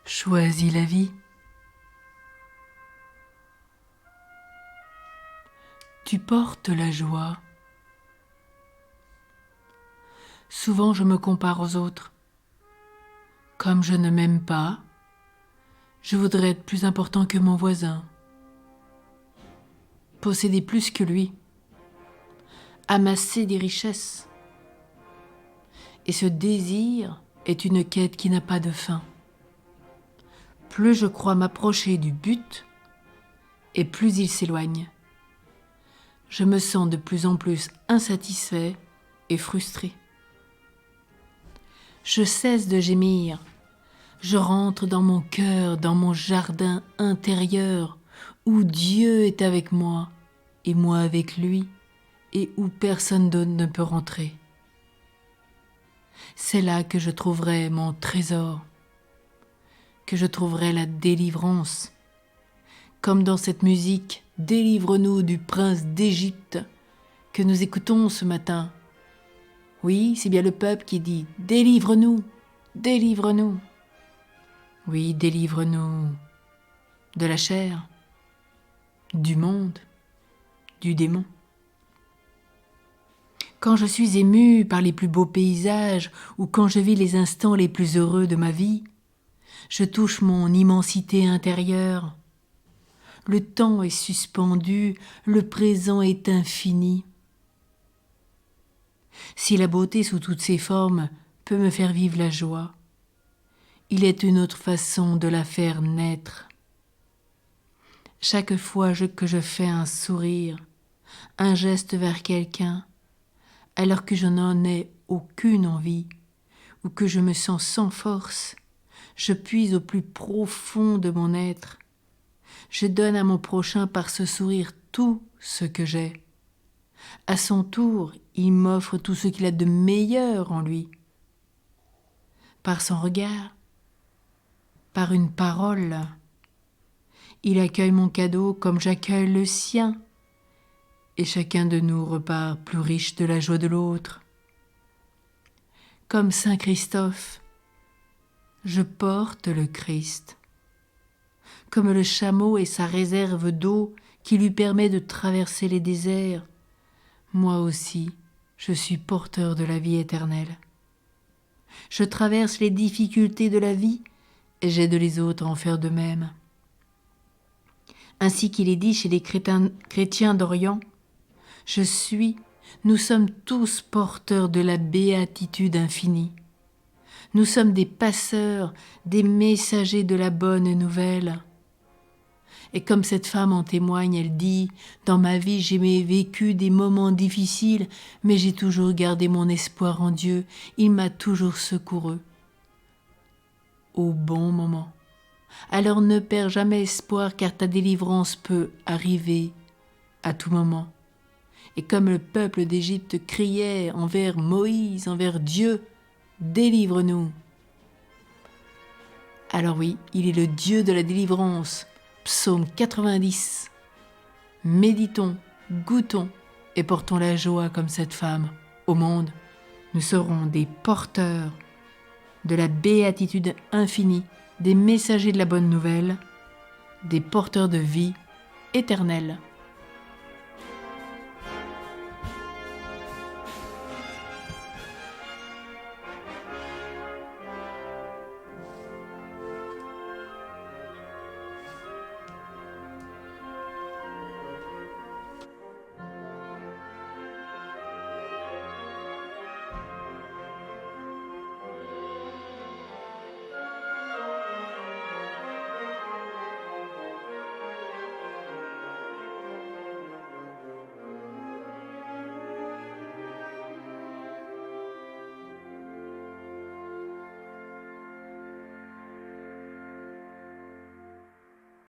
Choisis la vie. Tu portes la joie. Souvent je me compare aux autres. Comme je ne m'aime pas, je voudrais être plus important que mon voisin, posséder plus que lui, amasser des richesses. Et ce désir est une quête qui n'a pas de fin. Plus je crois m'approcher du but, et plus il s'éloigne. Je me sens de plus en plus insatisfait et frustré. Je cesse de gémir. Je rentre dans mon cœur, dans mon jardin intérieur, où Dieu est avec moi, et moi avec lui, et où personne d'autre ne peut rentrer. C'est là que je trouverai mon trésor, que je trouverai la délivrance. Comme dans cette musique « Délivre-nous du prince d'Égypte » que nous écoutons ce matin. Oui, c'est bien le peuple qui dit « Délivre-nous, délivre-nous ». Oui, délivre-nous de la chair, du monde, du démon. Quand je suis ému par les plus beaux paysages ou quand je vis les instants les plus heureux de ma vie, je touche mon immensité intérieure. Le temps est suspendu, le présent est infini. Si la beauté sous toutes ses formes peut me faire vivre la joie, il est une autre façon de la faire naître. Chaque fois que je fais un sourire, un geste vers quelqu'un, alors que je n'en ai aucune envie, ou que je me sens sans force, je puise au plus profond de mon être. Je donne à mon prochain par ce sourire tout ce que j'ai. À son tour, il m'offre tout ce qu'il a de meilleur en lui. Par son regard, par une parole, il accueille mon cadeau comme j'accueille le sien, et chacun de nous repart plus riche de la joie de l'autre. Comme Saint Christophe, je porte le Christ. Comme le chameau et sa réserve d'eau qui lui permet de traverser les déserts, moi aussi, je suis porteur de la vie éternelle. Je traverse les difficultés de la vie et j'aide les autres à en faire de même. Ainsi qu'il est dit chez les chrétiens d'Orient, nous sommes tous porteurs de la béatitude infinie. Nous sommes des passeurs, des messagers de la bonne nouvelle. Et comme cette femme en témoigne, elle dit « Dans ma vie, j'ai vécu des moments difficiles, mais j'ai toujours gardé mon espoir en Dieu. Il m'a toujours secouru. » Au bon moment. Alors ne perds jamais espoir, car ta délivrance peut arriver à tout moment. Et comme le peuple d'Égypte criait envers Moïse, envers Dieu, « Délivre-nous » Alors oui, il est le Dieu de la délivrance. Psaume 90. Méditons, goûtons et portons la joie comme cette femme. Au monde, nous serons des porteurs de la béatitude infinie, des messagers de la bonne nouvelle, des porteurs de vie éternelle.